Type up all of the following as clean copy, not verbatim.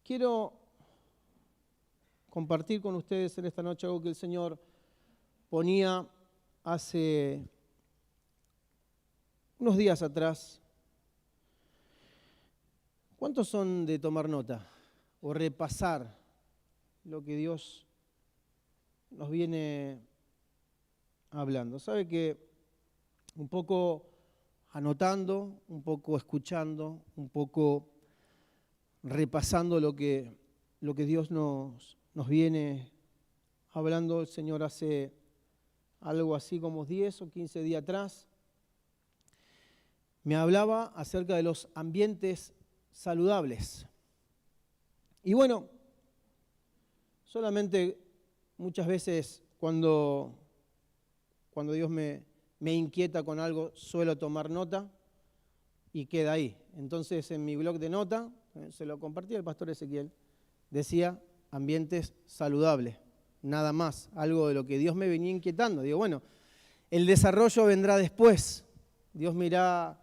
Quiero compartir con ustedes en esta noche algo que el Señor ponía hace unos días atrás. ¿Cuántos son de tomar nota o repasar lo que Dios nos viene hablando? Sabe que un poco anotando, un poco escuchando, un poco repasando lo que Dios nos viene hablando. El Señor hace algo así como 10 o 15 días atrás me hablaba acerca de los ambientes saludables. Y bueno, solamente muchas veces cuando Dios me inquieta con algo, suelo tomar nota y queda ahí. Entonces en mi blog de nota, se lo compartí al pastor Ezequiel, decía ambientes saludables, nada más, algo de lo que Dios me venía inquietando. Digo, bueno, el desarrollo vendrá después, Dios me irá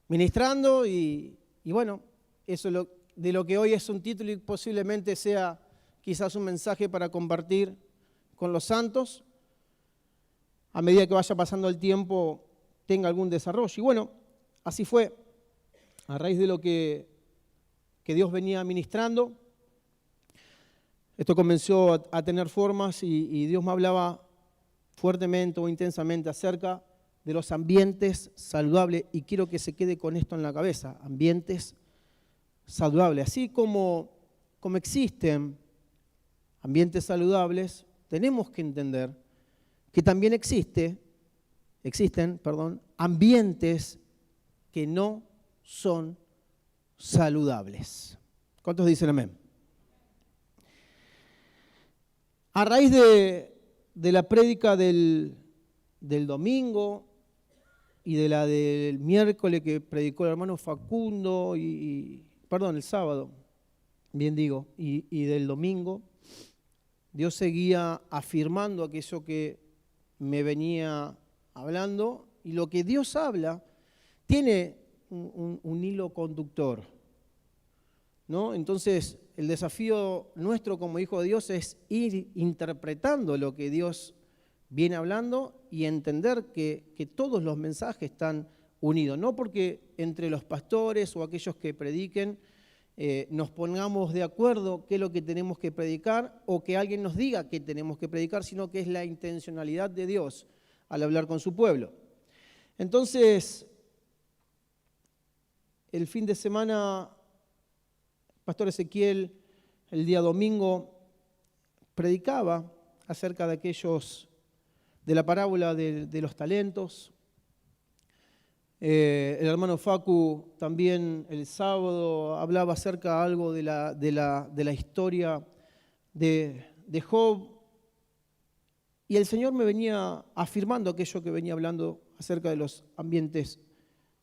ministrando y bueno, eso es de lo que hoy es un título y posiblemente sea quizás un mensaje para compartir con los santos. A medida que vaya pasando el tiempo, tenga algún desarrollo. Y bueno, así fue. A raíz de lo que Dios venía ministrando, esto comenzó a tener formas y Dios me hablaba fuertemente o intensamente acerca de los ambientes saludables. Y quiero que se quede con esto en la cabeza, ambientes saludables. Así como existen ambientes saludables, tenemos que entender que también existen ambientes que no son saludables. ¿Cuántos dicen amén? A raíz de la prédica del domingo y de la del miércoles que predicó el hermano Facundo, el sábado, bien digo, y del domingo, Dios seguía afirmando aquello que me venía hablando, y lo que Dios habla tiene un hilo conductor, ¿no? Entonces, el desafío nuestro como hijo de Dios es ir interpretando lo que Dios viene hablando y entender que todos los mensajes están unidos, no porque entre los pastores o aquellos que prediquen nos pongamos de acuerdo qué es lo que tenemos que predicar o que alguien nos diga qué tenemos que predicar, sino que es la intencionalidad de Dios al hablar con su pueblo. Entonces, el fin de semana, pastor Ezequiel, el día domingo, predicaba acerca de de la parábola de los talentos. El hermano Facu también el sábado hablaba acerca algo de la historia de Job. Y el Señor me venía afirmando aquello que venía hablando acerca de los ambientes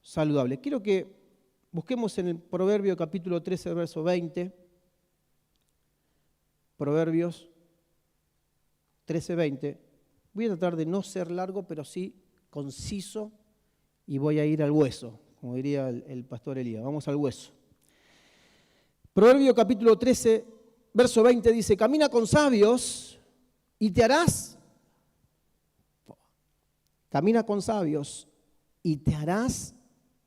saludables. Quiero que busquemos en el Proverbio capítulo 13, verso 20. Proverbios 13, 20. Voy a tratar de no ser largo, pero sí conciso, y voy a ir al hueso, como diría el pastor Elías. Vamos al hueso. Proverbio capítulo 13, verso 20 dice: camina con sabios y te harás. Camina con sabios y te harás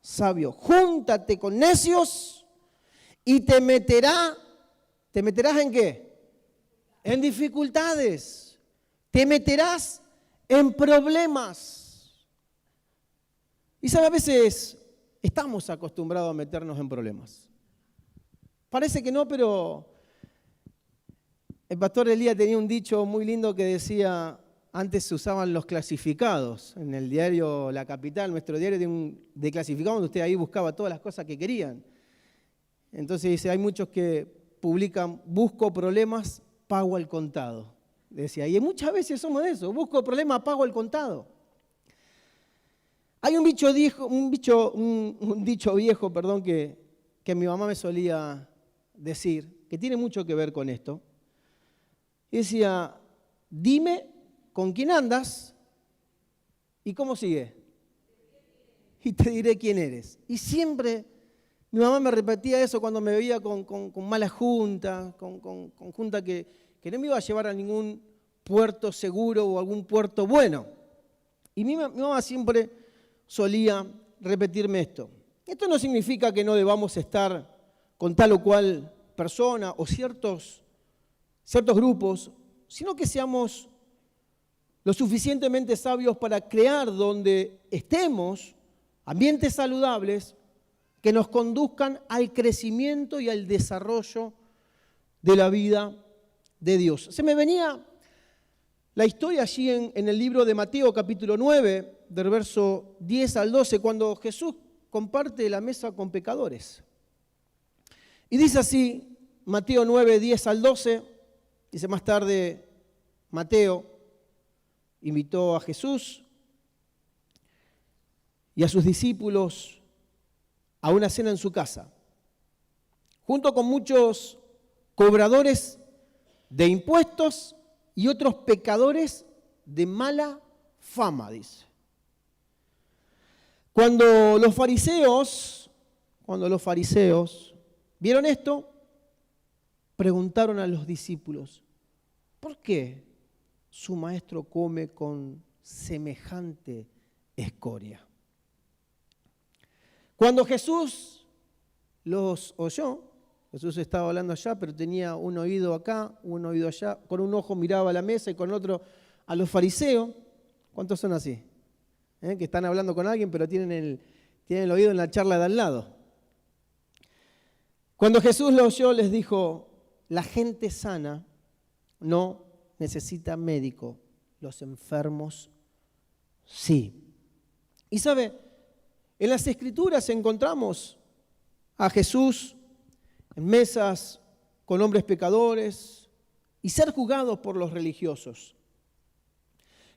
sabio. Júntate con necios y te meterás ¿en qué? En dificultades. Te meterás en problemas. Y sabe, a veces estamos acostumbrados a meternos en problemas. Parece que no, pero el pastor Elías tenía un dicho muy lindo que decía: antes se usaban los clasificados. En el diario La Capital, nuestro diario de clasificados, donde usted ahí buscaba todas las cosas que querían. Entonces dice, hay muchos que publican: busco problemas, pago al contado. Decía, y muchas veces somos de eso: busco problemas, pago al contado. Hay un dicho viejo, que mi mamá me solía decir, que tiene mucho que ver con esto. Y decía: dime con quién andas y cómo sigue. Y te diré quién eres. Y siempre Mi mamá me repetía eso cuando me veía con mala junta, con junta que no me iba a llevar a ningún puerto seguro o algún puerto bueno. Y mi mamá siempre solía repetirme esto. Esto no significa que no debamos estar con tal o cual persona o ciertos grupos, sino que seamos lo suficientemente sabios para crear donde estemos ambientes saludables que nos conduzcan al crecimiento y al desarrollo de la vida de Dios. Se me venía la historia allí en el libro de Mateo capítulo 9, del verso 10 al 12, cuando Jesús comparte la mesa con pecadores. Y dice así, Mateo 9, 10 al 12, dice más tarde, Mateo invitó a Jesús y a sus discípulos a una cena en su casa, junto con muchos cobradores de impuestos y otros pecadores de mala fama, dice. Cuando los fariseos vieron esto, preguntaron a los discípulos, ¿por qué su maestro come con semejante escoria? Cuando Jesús los oyó, Jesús estaba hablando allá, pero tenía un oído acá, un oído allá, con un ojo miraba a la mesa y con el otro a los fariseos. ¿Cuántos son así? Que están hablando con alguien, pero tienen el oído en la charla de al lado. Cuando Jesús los oyó, les dijo, la gente sana no necesita médico, los enfermos sí. Y sabe, en las Escrituras encontramos a Jesús en mesas con hombres pecadores y ser juzgados por los religiosos.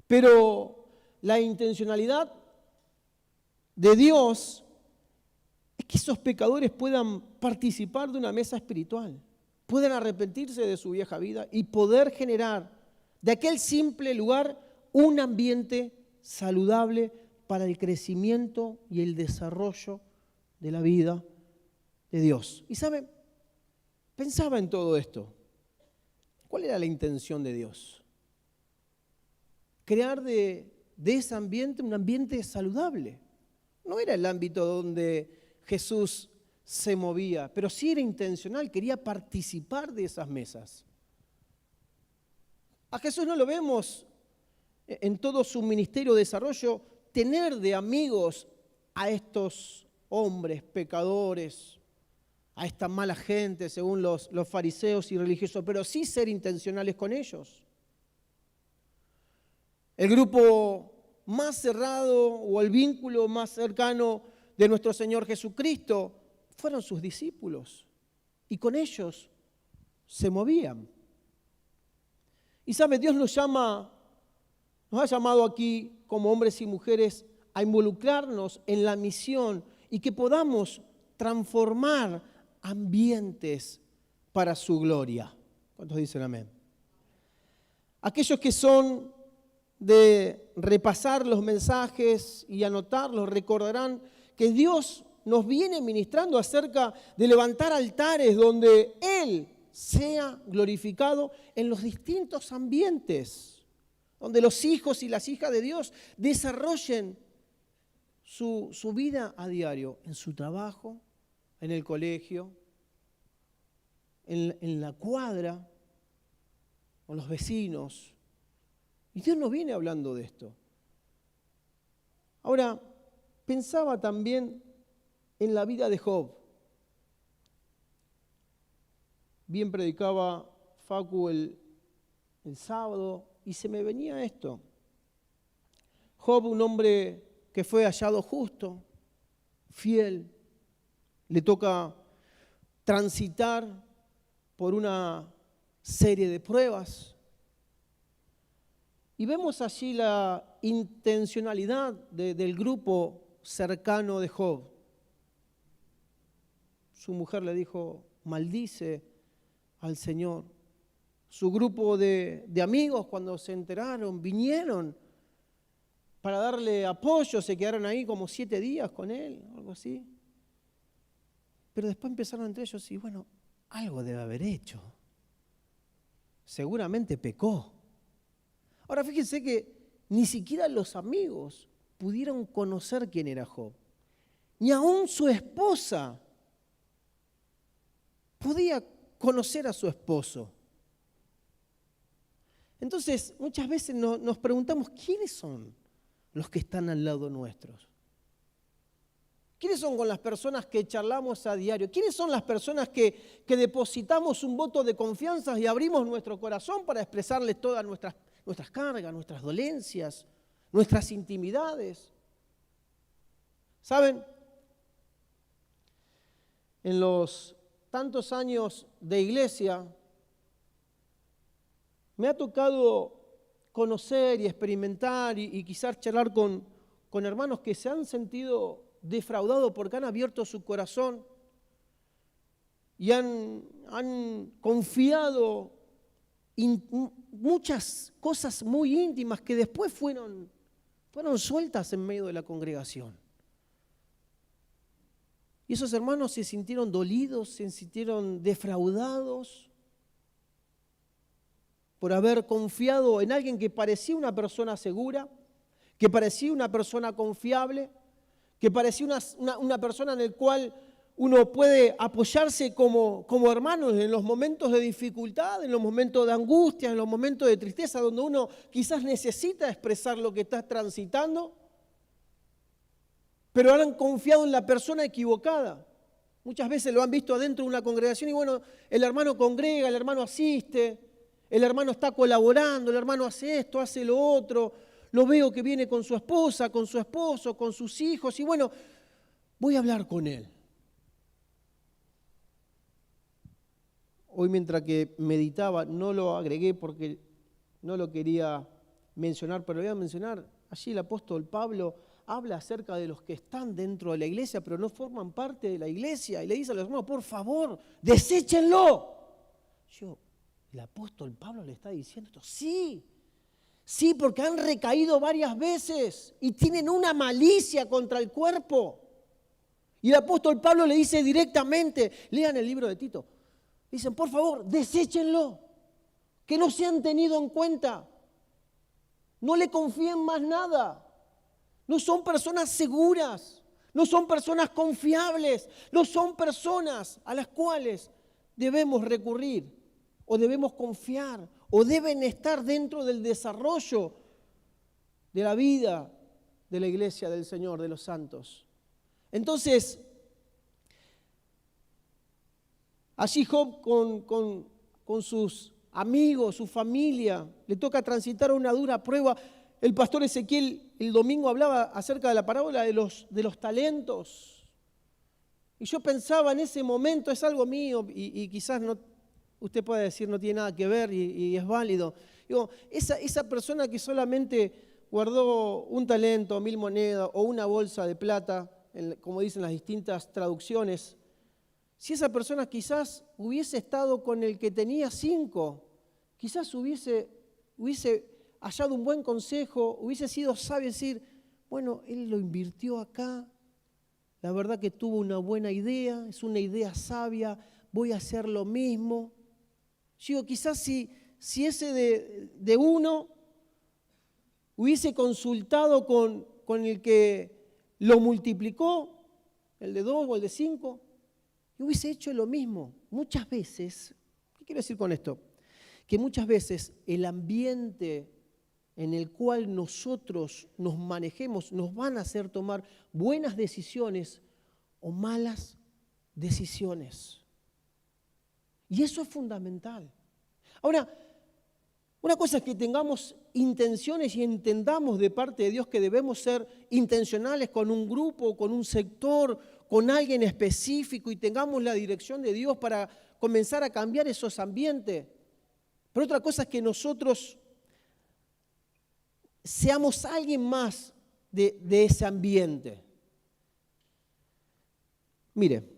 Pero la intencionalidad de Dios es que esos pecadores puedan participar de una mesa espiritual, puedan arrepentirse de su vieja vida y poder generar de aquel simple lugar un ambiente saludable para el crecimiento y el desarrollo de la vida de Dios. Y saben, pensaba en todo esto. ¿Cuál era la intención de Dios? Crear de ese ambiente un ambiente saludable. No era el ámbito donde Jesús se movía, pero sí era intencional, quería participar de esas mesas. A Jesús no lo vemos en todo su ministerio de desarrollo tener de amigos a estos hombres pecadores, a esta mala gente, según los fariseos y religiosos, pero sí ser intencionales con ellos. El grupo más cerrado o el vínculo más cercano de nuestro Señor Jesucristo fueron sus discípulos y con ellos se movían. Y sabe, Dios nos ha llamado aquí como hombres y mujeres a involucrarnos en la misión y que podamos transformar ambientes para su gloria. ¿Cuántos dicen amén? Aquellos que son de repasar los mensajes y anotarlos recordarán que Dios nos viene ministrando acerca de levantar altares donde Él sea glorificado en los distintos ambientes, donde los hijos y las hijas de Dios desarrollen su vida a diario, en su trabajo, en el colegio, en la cuadra, con los vecinos. Y Dios nos viene hablando de esto. Ahora, pensaba también en la vida de Job. Bien predicaba Facu el sábado y se me venía esto. Job, un hombre que fue hallado justo, fiel, le toca transitar por una serie de pruebas. Y vemos allí la intencionalidad del grupo cercano de Job. Su mujer le dijo, maldice al Señor. Su grupo de amigos, cuando se enteraron, vinieron para darle apoyo, se quedaron ahí como 7 días con él, algo así. Pero después empezaron entre ellos y bueno, algo debe haber hecho. Seguramente pecó. Ahora fíjense que ni siquiera los amigos pudieron conocer quién era Job. Ni aún su esposa podía conocer a su esposo. Entonces, muchas veces nos preguntamos, ¿quiénes son los que están al lado nuestros? ¿Quiénes son con las personas que charlamos a diario? ¿Quiénes son las personas que depositamos un voto de confianza y abrimos nuestro corazón para expresarles todas nuestras cargas, nuestras dolencias, nuestras intimidades? ¿Saben? En los tantos años de iglesia, me ha tocado conocer y experimentar y quizás charlar con hermanos que se han sentido defraudados porque han abierto su corazón y han confiado muchas cosas muy íntimas que después fueron sueltas en medio de la congregación. Y esos hermanos se sintieron dolidos, se sintieron defraudados por haber confiado en alguien que parecía una persona segura, que parecía una persona confiable, que parecía una persona en la cual uno puede apoyarse como hermanos en los momentos de dificultad, en los momentos de angustia, en los momentos de tristeza, donde uno quizás necesita expresar lo que está transitando, pero han confiado en la persona equivocada. Muchas veces lo han visto adentro de una congregación y bueno, el hermano congrega, el hermano asiste, el hermano está colaborando, el hermano hace esto, hace lo otro, lo veo que viene con su esposa, con su esposo, con sus hijos y bueno, voy a hablar con él. Hoy mientras que meditaba, no lo agregué porque no lo quería mencionar, pero lo voy a mencionar. Allí el apóstol Pablo habla acerca de los que están dentro de la iglesia, pero no forman parte de la iglesia. Y le dice a los hermanos, por favor, deséchenlo. El apóstol Pablo le está diciendo esto. Sí, porque han recaído varias veces y tienen una malicia contra el cuerpo. Y el apóstol Pablo le dice directamente, lean el libro de Tito, dicen, por favor, deséchenlo, que no sean tenidos en cuenta. No le confíen más nada. No son personas seguras, no son personas confiables, no son personas a las cuales debemos recurrir o debemos confiar o deben estar dentro del desarrollo de la vida de la iglesia del Señor, de los santos. Entonces, allí Job con sus amigos, su familia, le toca transitar una dura prueba. El pastor Ezequiel el domingo hablaba acerca de la parábola de los talentos. Y yo pensaba en ese momento, es algo mío y quizás no, usted puede decir no tiene nada que ver y es válido. Digo, esa persona que solamente guardó un talento, 1000 monedas o una bolsa de plata, como dicen las distintas traducciones, si esa persona quizás hubiese estado con el que tenía 5, quizás hubiese hallado un buen consejo, hubiese sido sabio decir, bueno, él lo invirtió acá, la verdad que tuvo una buena idea, es una idea sabia, voy a hacer lo mismo. Yo digo, quizás si ese de 1 hubiese consultado con el que lo multiplicó, el de 2 o el de 5, y hubiese hecho lo mismo. Muchas veces, ¿qué quiero decir con esto? Que muchas veces el ambiente en el cual nosotros nos manejemos nos van a hacer tomar buenas decisiones o malas decisiones. Y eso es fundamental. Ahora, una cosa es que tengamos intenciones y entendamos de parte de Dios que debemos ser intencionales con un grupo, con un sector, con alguien específico y tengamos la dirección de Dios para comenzar a cambiar esos ambientes. Pero otra cosa es que nosotros seamos alguien más de ese ambiente. Mire,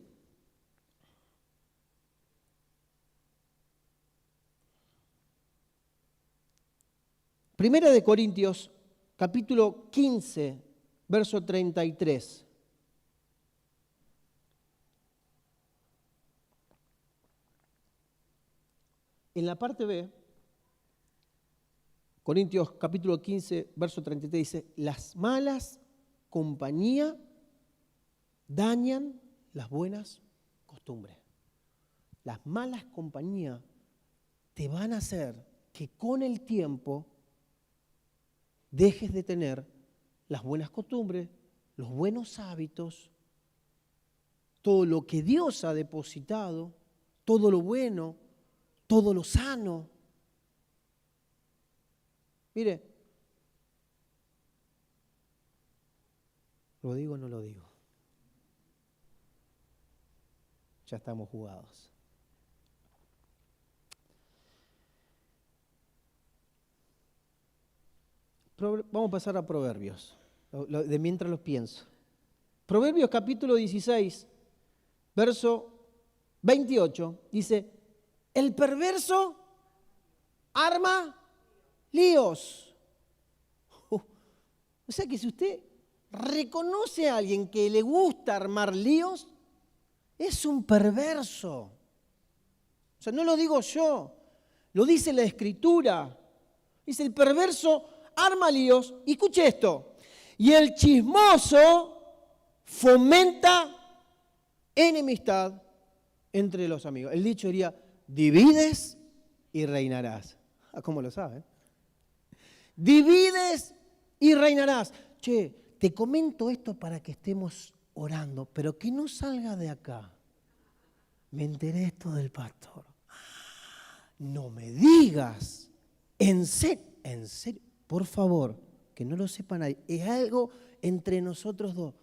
Primera de Corintios, capítulo 15, verso 33. En la parte B, Corintios capítulo 15, verso 33 dice, las malas compañías dañan las buenas costumbres. Las malas compañías te van a hacer que con el tiempo dejes de tener las buenas costumbres, los buenos hábitos, todo lo que Dios ha depositado, todo lo bueno, todo lo sano. Mire, ¿lo digo o no lo digo? Ya estamos jugados. Vamos a pasar a Proverbios, de mientras los pienso. Proverbios capítulo 16, verso 28, dice, el perverso arma líos. O sea que si usted reconoce a alguien que le gusta armar líos, es un perverso. O sea, no lo digo yo, lo dice la Escritura. Dice, el perverso arma líos, y escuche esto, y el chismoso fomenta enemistad entre los amigos. El dicho diría, divides y reinarás. ¿Cómo lo saben? Divides y reinarás. Che, te comento esto para que estemos orando, pero que no salga de acá. Me enteré esto del pastor. No me digas. En serio, por favor, que no lo sepa nadie. Es algo entre nosotros dos.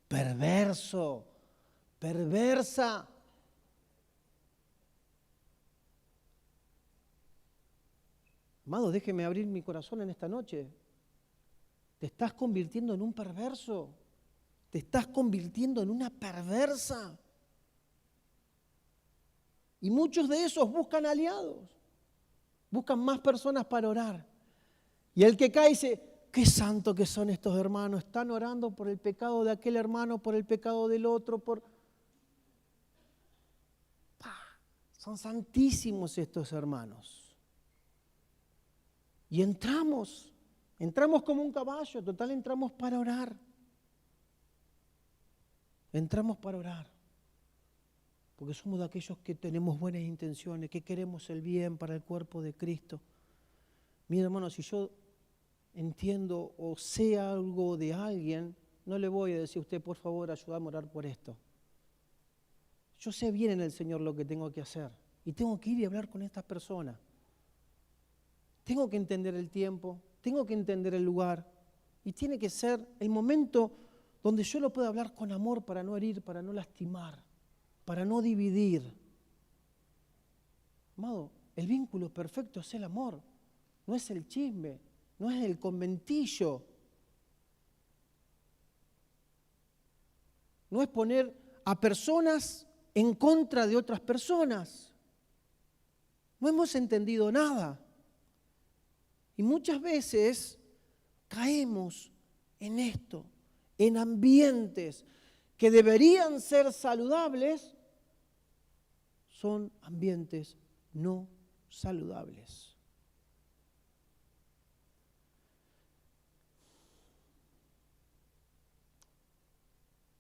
Perverso, perversa. Amado, déjeme abrir mi corazón en esta noche. Te estás convirtiendo en un perverso. Te estás convirtiendo en una perversa. Y muchos de esos buscan aliados. Buscan más personas para orar. Y el que cae dice, qué santo que son estos hermanos. Están orando por el pecado de aquel hermano, por el pecado del otro. Son santísimos estos hermanos. Y entramos como un caballo, total entramos para orar. Entramos para orar. Porque somos de aquellos que tenemos buenas intenciones, que queremos el bien para el cuerpo de Cristo. Mira, hermano, si yo entiendo o sé algo de alguien, no le voy a decir a usted, por favor, ayúdame a orar por esto. Yo sé bien en el Señor lo que tengo que hacer y tengo que ir y hablar con estas personas. Tengo que entender el tiempo, tengo que entender el lugar y tiene que ser el momento donde yo lo pueda hablar con amor para no herir, para no lastimar, para no dividir. Amado, el vínculo perfecto es el amor, no es el chisme, no es el conventillo. No es poner a personas en contra de otras personas. No hemos entendido nada. Y muchas veces caemos en esto, en ambientes que deberían ser saludables, son ambientes no saludables.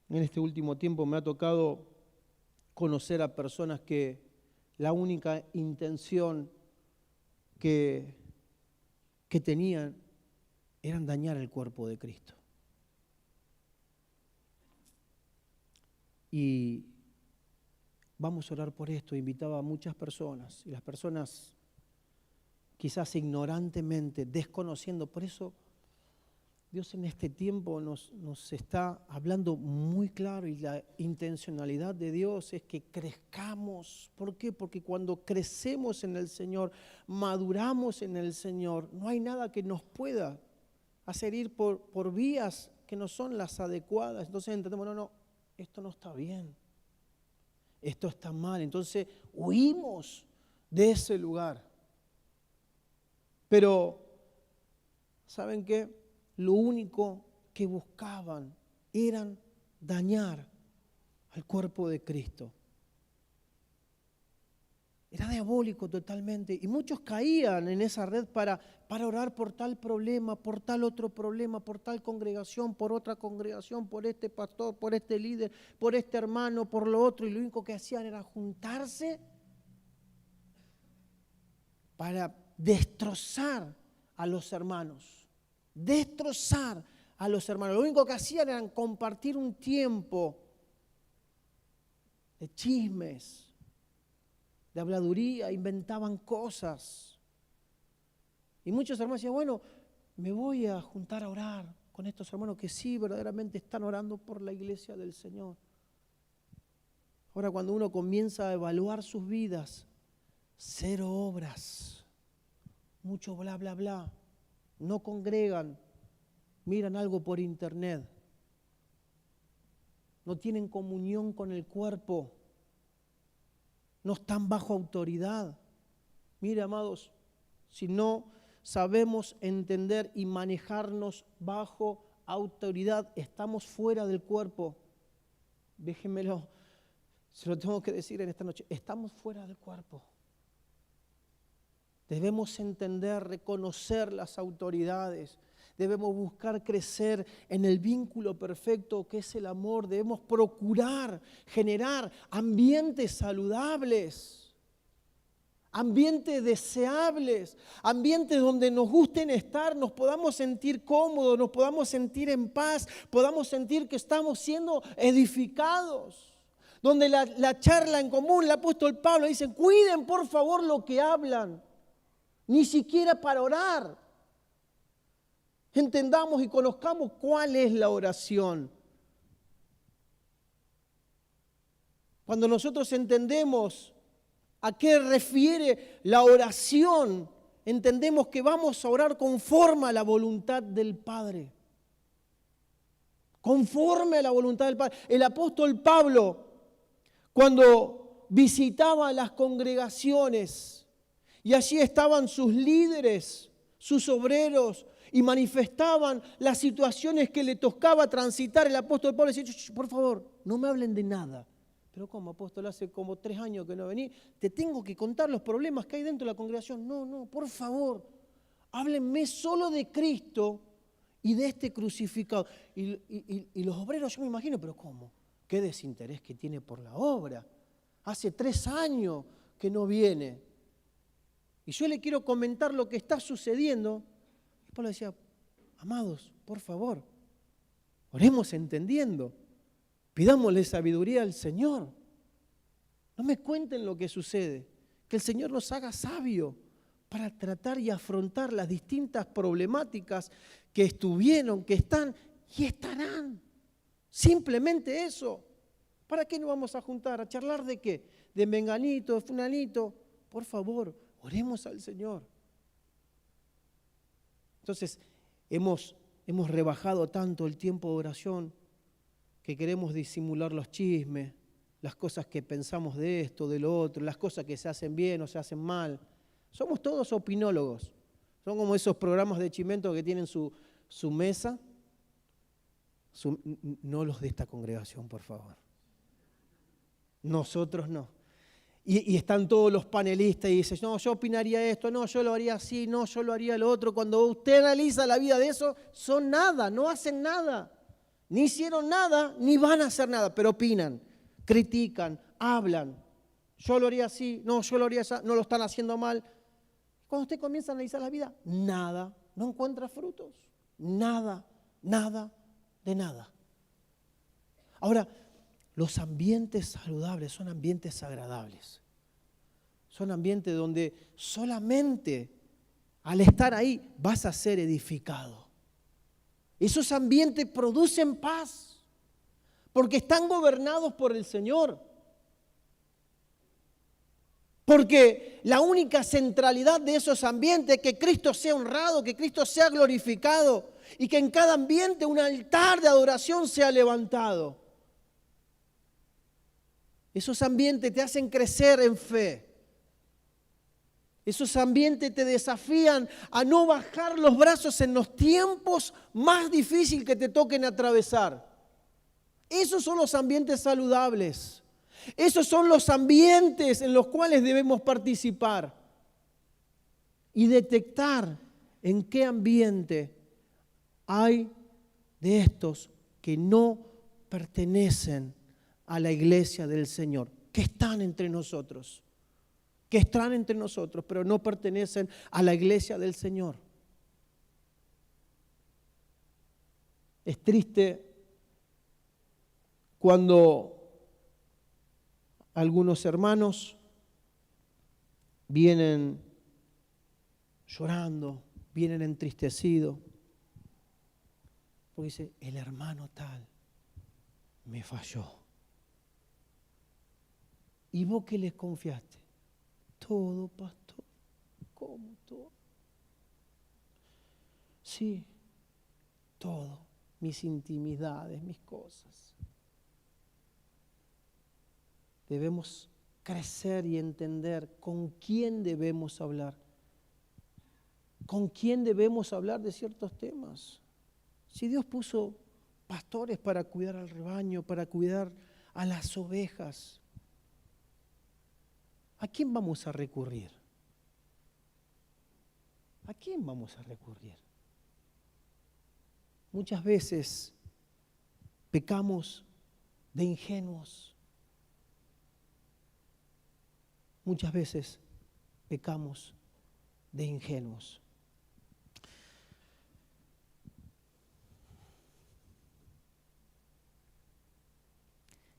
En este último tiempo me ha tocado conocer a personas que la única intención que tenían eran dañar el cuerpo de Cristo. Y vamos a orar por esto. Invitaba a muchas personas y las personas quizás ignorantemente, desconociendo. Por eso Dios en este tiempo nos está hablando muy claro y la intencionalidad de Dios es que crezcamos. ¿Por qué? Porque cuando crecemos en el Señor, maduramos en el Señor, no hay nada que nos pueda hacer ir por vías que no son las adecuadas. Entonces entendemos, no, esto no está bien, esto está mal. Entonces huimos de ese lugar. Pero, ¿saben qué? Lo único que buscaban eran dañar al cuerpo de Cristo. Era diabólico totalmente. Y muchos caían en esa red para orar por tal problema, por tal otro problema, por tal congregación, por otra congregación, por este pastor, por este líder, por este hermano, por lo otro. Y lo único que hacían era juntarse para destrozar a los hermanos. Destrozar a los hermanos. Lo único que hacían era compartir un tiempo de chismes, de habladuría, inventaban cosas. Y muchos hermanos decían, bueno, me voy a juntar a orar con estos hermanos que sí, verdaderamente están orando por la iglesia del Señor. Ahora cuando uno comienza a evaluar sus vidas, 0 obras, mucho bla, bla, bla, no congregan, miran algo por internet, no tienen comunión con el cuerpo, no están bajo autoridad. Mire, amados, si no sabemos entender y manejarnos bajo autoridad, estamos fuera del cuerpo. Déjenmelo, se lo tengo que decir en esta noche, estamos fuera del cuerpo. Debemos entender, reconocer las autoridades. Debemos buscar crecer en el vínculo perfecto que es el amor. Debemos procurar generar ambientes saludables, ambientes deseables, ambientes donde nos gusten estar, nos podamos sentir cómodos, nos podamos sentir en paz, podamos sentir que estamos siendo edificados. Donde la charla en común, el apóstol Pablo dice, cuiden por favor lo que hablan, ni siquiera para orar. Entendamos y conozcamos cuál es la oración. Cuando nosotros entendemos a qué refiere la oración, entendemos que vamos a orar conforme a la voluntad del Padre. Conforme a la voluntad del Padre. El apóstol Pablo, cuando visitaba las congregaciones y allí estaban sus líderes, sus obreros, y manifestaban las situaciones que le tocaba transitar, el apóstol Pablo decía, por favor, no me hablen de nada. Pero ¿cómo, apóstol? Hace como 3 años que no vení, te tengo que contar los problemas que hay dentro de la congregación. No, por favor, háblenme solo de Cristo y de este crucificado. Y los obreros, yo me imagino, pero ¿cómo? ¿Qué desinterés que tiene por la obra? Hace 3 años que no viene. Y yo le quiero comentar lo que está sucediendo. Pablo decía, amados, por favor, oremos entendiendo, pidámosle sabiduría al Señor. No me cuenten lo que sucede, que el Señor nos haga sabio para tratar y afrontar las distintas problemáticas que estuvieron, que están y estarán. Simplemente eso. ¿Para qué nos vamos a juntar? ¿A charlar de qué? ¿De menganito, de fulanito? Por favor, oremos al Señor. Entonces, hemos rebajado tanto el tiempo de oración que queremos disimular los chismes, las cosas que pensamos de esto, de lo otro, las cosas que se hacen bien o se hacen mal. Somos todos opinólogos. Son como esos programas de Chimento que tienen su mesa. No los de esta congregación, por favor. Nosotros no. Y están todos los panelistas y dicen, no, yo opinaría esto, no, yo lo haría así, no, yo lo haría lo otro. Cuando usted analiza la vida de eso, son nada, no hacen nada. Ni hicieron nada, ni van a hacer nada, pero opinan, critican, hablan. Yo lo haría así, no, yo lo haría así, no lo están haciendo mal. Cuando usted comienza a analizar la vida, nada, no encuentra frutos. Nada de nada. Ahora, los ambientes saludables son ambientes agradables. Son ambientes donde solamente al estar ahí vas a ser edificado. Esos ambientes producen paz porque están gobernados por el Señor. Porque la única centralidad de esos ambientes es que Cristo sea honrado, que Cristo sea glorificado y que en cada ambiente un altar de adoración sea levantado. Esos ambientes te hacen crecer en fe. Esos ambientes te desafían a no bajar los brazos en los tiempos más difíciles que te toquen atravesar. Esos son los ambientes saludables. Esos son los ambientes en los cuales debemos participar y detectar en qué ambiente hay de estos que no pertenecen a la iglesia del Señor, que están entre nosotros, pero no pertenecen a la iglesia del Señor. Es triste cuando algunos hermanos vienen llorando, vienen entristecidos, porque dice, el hermano tal me falló. ¿Y vos qué les confiaste? Todo, pastor. ¿Cómo todo? Sí, todo. Mis intimidades, mis cosas. Debemos crecer y entender con quién debemos hablar. ¿Con quién debemos hablar de ciertos temas? Si Dios puso pastores para cuidar al rebaño, para cuidar a las ovejas, ¿a quién vamos a recurrir? ¿A quién vamos a recurrir? Muchas veces pecamos de ingenuos. Muchas veces pecamos de ingenuos.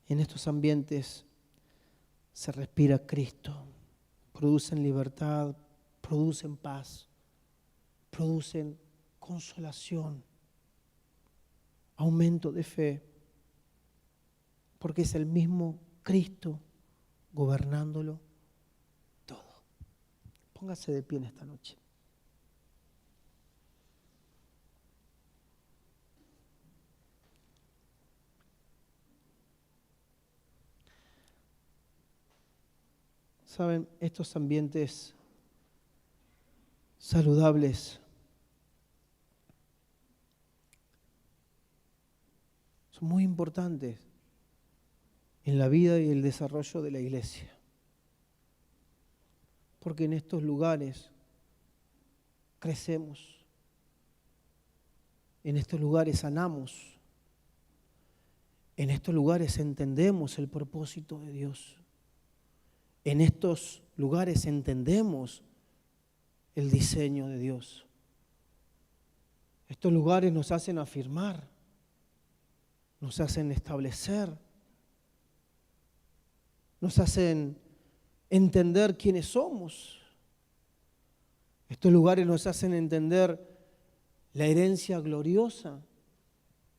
En estos ambientes se respira Cristo, producen libertad, producen paz, producen consolación, aumento de fe, porque es el mismo Cristo gobernándolo todo. Póngase de pie en esta noche. Saben, estos ambientes saludables son muy importantes en la vida y el desarrollo de la iglesia. Porque en estos lugares crecemos, en estos lugares sanamos, en estos lugares entendemos el propósito de Dios. En estos lugares entendemos el diseño de Dios. Estos lugares nos hacen afirmar, nos hacen establecer, nos hacen entender quiénes somos. Estos lugares nos hacen entender la herencia gloriosa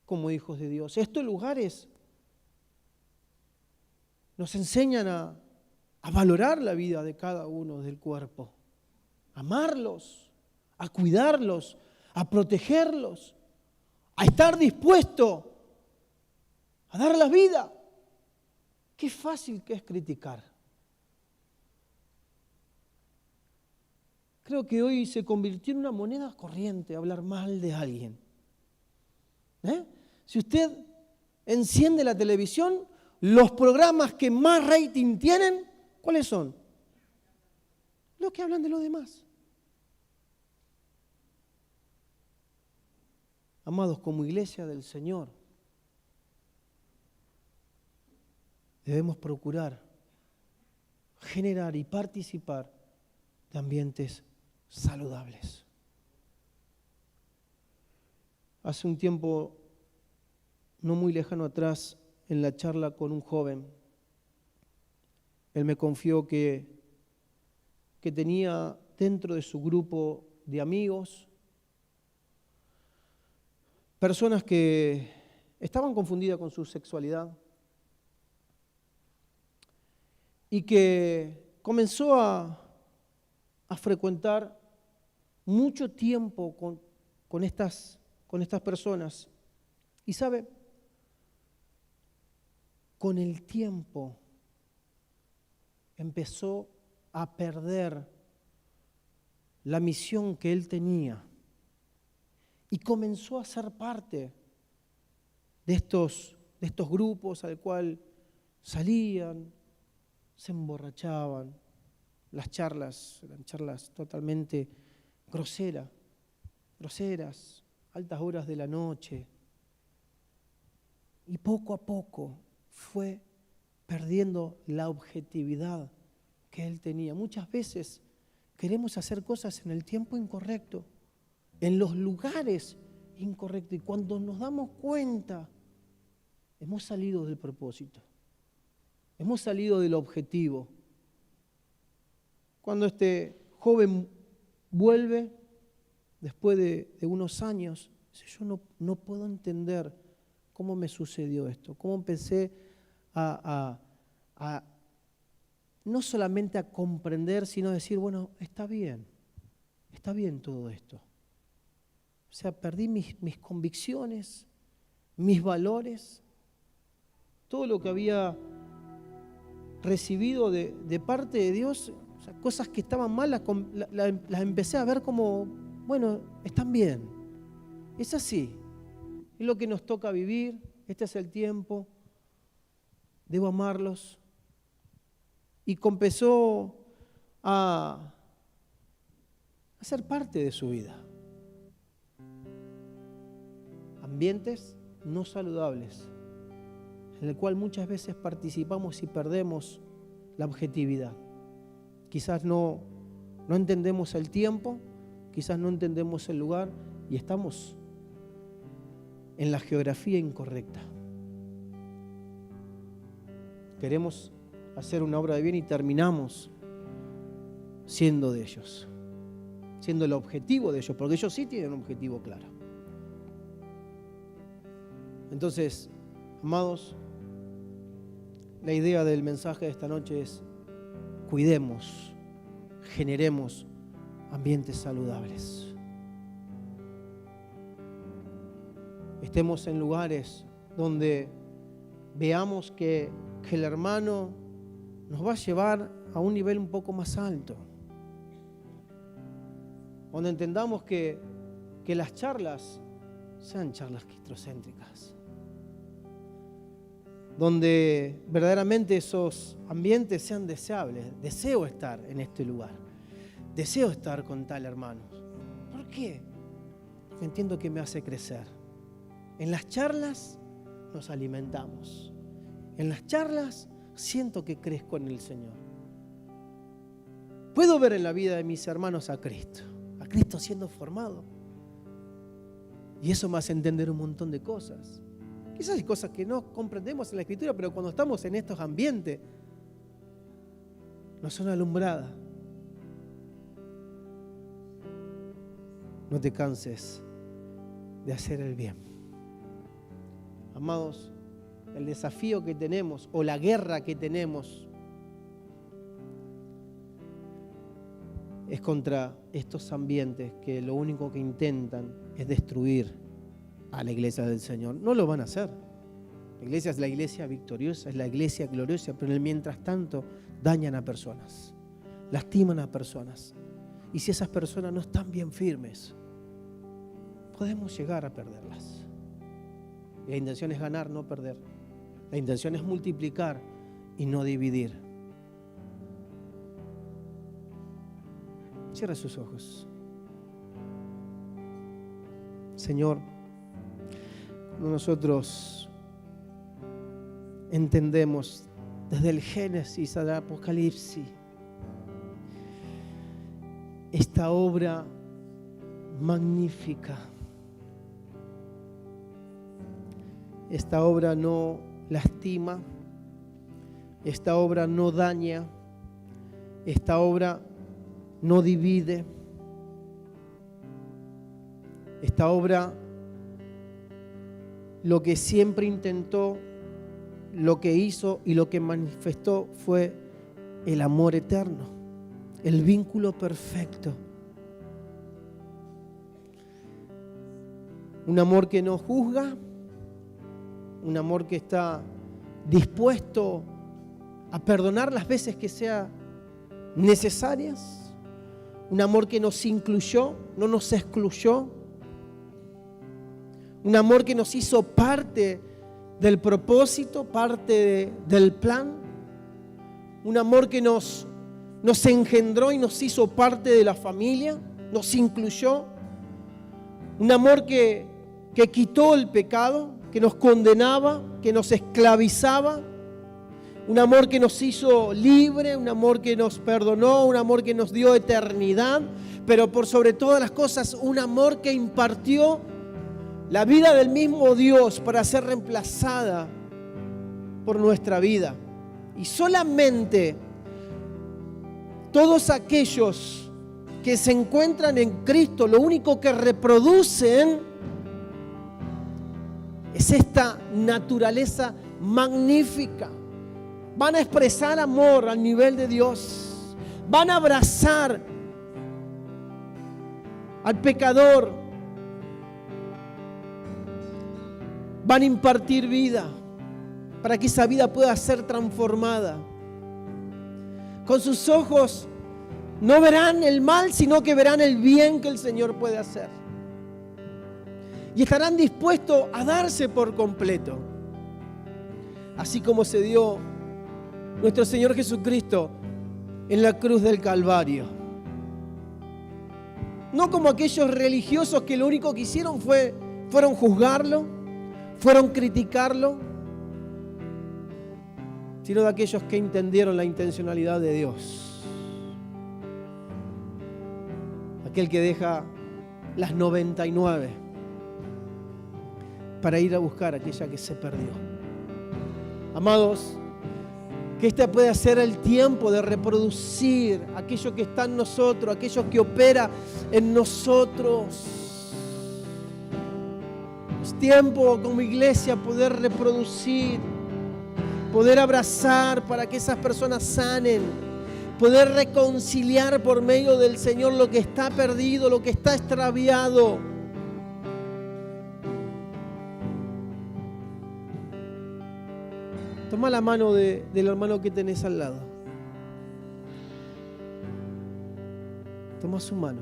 como hijos de Dios. Estos lugares nos enseñan a valorar la vida de cada uno del cuerpo, a amarlos, a cuidarlos, a protegerlos, a estar dispuesto a dar la vida. Qué fácil que es criticar. Creo que hoy se convirtió en una moneda corriente hablar mal de alguien. Si usted enciende la televisión, los programas que más rating tienen, ¿cuáles son? Los que hablan de los demás. Amados, como iglesia del Señor, debemos procurar generar y participar de ambientes saludables. Hace un tiempo, no muy lejano atrás, en la charla con un joven, él me confió que tenía dentro de su grupo de amigos personas que estaban confundidas con su sexualidad y que comenzó a frecuentar mucho tiempo con estas personas. Y sabe, con el tiempo empezó a perder la misión que él tenía y comenzó a ser parte de estos grupos al cual salían, se emborrachaban. Las charlas eran charlas totalmente groseras, altas horas de la noche. Y poco a poco fue perdiendo la objetividad que él tenía. Muchas veces queremos hacer cosas en el tiempo incorrecto, en los lugares incorrectos. Y cuando nos damos cuenta, hemos salido del propósito, hemos salido del objetivo. Cuando este joven vuelve, después de unos años, dice, yo no puedo entender cómo me sucedió esto, cómo empecé a no solamente a comprender, sino a decir, bueno, está bien todo esto. O sea, perdí mis convicciones, mis valores, todo lo que había recibido de parte de Dios, o sea, cosas que estaban mal, las empecé a ver como, bueno, están bien. Es así, es lo que nos toca vivir, este es el tiempo, debo amarlos. Y comenzó a ser parte de su vida. Ambientes no saludables, en el cual muchas veces participamos y perdemos la objetividad. Quizás no entendemos el tiempo, quizás no entendemos el lugar y estamos en la geografía incorrecta. Queremos hacer una obra de bien y terminamos siendo de ellos, siendo el objetivo de ellos, porque ellos sí tienen un objetivo claro. Entonces, amados, la idea del mensaje de esta noche es: cuidemos, generemos ambientes saludables. Estemos en lugares donde veamos que el hermano nos va a llevar a un nivel un poco más alto, donde entendamos que las charlas sean charlas cristocéntricas, donde verdaderamente esos ambientes sean deseables. Deseo estar en este lugar, deseo estar con tal hermano. ¿Por qué? Porque entiendo que me hace crecer. En las charlas nos alimentamos, en las charlas siento que crezco en el Señor. Puedo ver en la vida de mis hermanos a Cristo siendo formado. Y eso me hace entender un montón de cosas. Quizás hay cosas que no comprendemos en la Escritura, pero cuando estamos en estos ambientes, nos son alumbradas. No te canses de hacer el bien. Amados, el desafío que tenemos o la guerra que tenemos es contra estos ambientes que lo único que intentan es destruir a la iglesia del Señor. No lo van a hacer. La iglesia es la iglesia victoriosa, es la iglesia gloriosa, pero en el mientras tanto dañan a personas, lastiman a personas. Y si esas personas no están bien firmes, podemos llegar a perderlas. Y la intención es ganar, no perder. La intención es multiplicar y no dividir. Cierra sus ojos. Señor, cuando nosotros entendemos desde el Génesis al Apocalipsis esta obra magnífica, esta obra no lastima, esta obra no daña, esta obra no divide, esta obra lo que siempre intentó, lo que hizo y lo que manifestó fue el amor eterno, el vínculo perfecto. Un amor que no juzga, un amor que está dispuesto a perdonar las veces que sean necesarias, un amor que nos incluyó, no nos excluyó, un amor que nos hizo parte del propósito, parte del plan, un amor que nos engendró y nos hizo parte de la familia, nos incluyó, un amor que quitó el pecado, que nos condenaba, que nos esclavizaba, un amor que nos hizo libre, un amor que nos perdonó, un amor que nos dio eternidad, pero por sobre todas las cosas, un amor que impartió la vida del mismo Dios para ser reemplazada por nuestra vida. Y solamente todos aquellos que se encuentran en Cristo, lo único que reproducen es esta naturaleza magnífica. Van a expresar amor al nivel de Dios. Van a abrazar al pecador. Van a impartir vida para que esa vida pueda ser transformada. Con sus ojos no verán el mal, sino que verán el bien que el Señor puede hacer. Y estarán dispuestos a darse por completo. Así como se dio nuestro Señor Jesucristo en la cruz del Calvario. No como aquellos religiosos que lo único que hicieron fueron juzgarlo, fueron criticarlo, sino de aquellos que entendieron la intencionalidad de Dios. Aquel que deja las 99 para ir a buscar aquella que se perdió. Amados, que este pueda ser el tiempo de reproducir aquello que está en nosotros, aquello que opera en nosotros. Es tiempo como iglesia poder reproducir, poder abrazar para que esas personas sanen, poder reconciliar por medio del Señor lo que está perdido, lo que está extraviado. Toma la mano del hermano que tenés al lado. Toma su mano.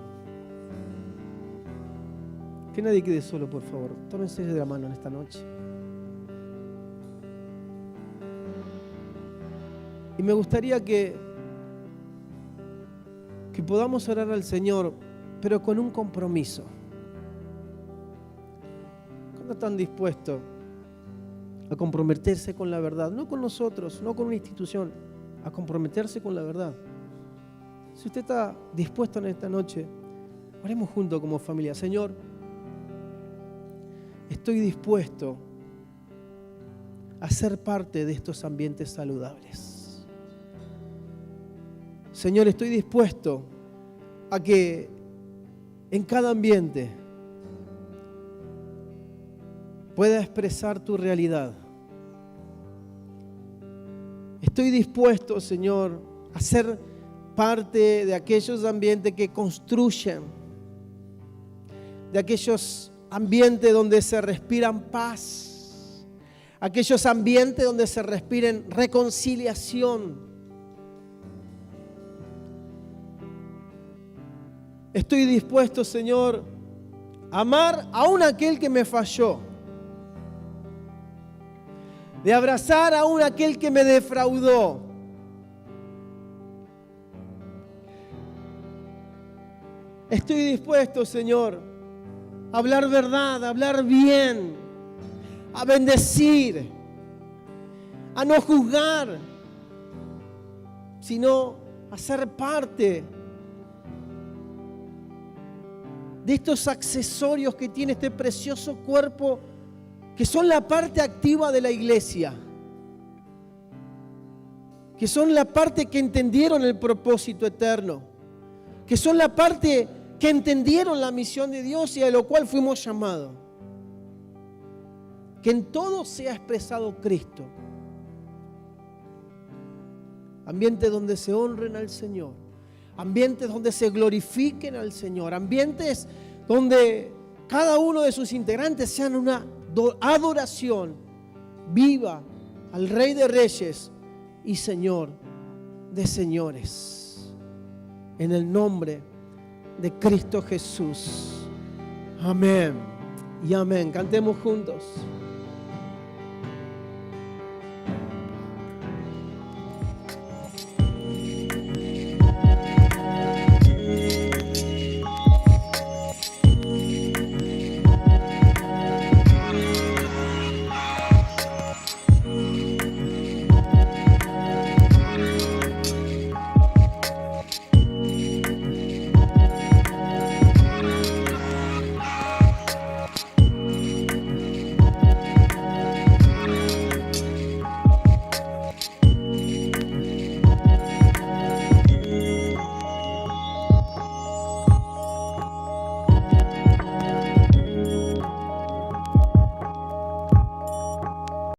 Que nadie quede solo, por favor. Tómense de la mano en esta noche. Y me gustaría que podamos orar al Señor, pero con un compromiso. ¿Cuándo están dispuestos a comprometerse con la verdad? No con nosotros, no con una institución, a comprometerse con la verdad. Si usted está dispuesto en esta noche, oremos juntos como familia. Señor, estoy dispuesto a ser parte de estos ambientes saludables. Señor, estoy dispuesto a que en cada ambiente pueda expresar tu realidad. Estoy dispuesto, Señor, a ser parte de aquellos ambientes que construyen, de aquellos ambientes donde se respiran paz, aquellos ambientes donde se respiren reconciliación. Estoy dispuesto, Señor, a amar aún aquel que me falló, de abrazar aún aquel que me defraudó. Estoy dispuesto, Señor, a hablar verdad, a hablar bien, a bendecir, a no juzgar, sino a ser parte de estos accesorios que tiene este precioso cuerpo, que son la parte activa de la iglesia, que son la parte que entendieron el propósito eterno, que son la parte que entendieron la misión de Dios y a lo cual fuimos llamados. Que en todo sea expresado Cristo. Ambientes donde se honren al Señor, ambientes donde se glorifiquen al Señor, ambientes donde cada uno de sus integrantes sean una adoración viva al Rey de Reyes y Señor de señores. En el nombre de Cristo Jesús. Amén y amén. Cantemos juntos.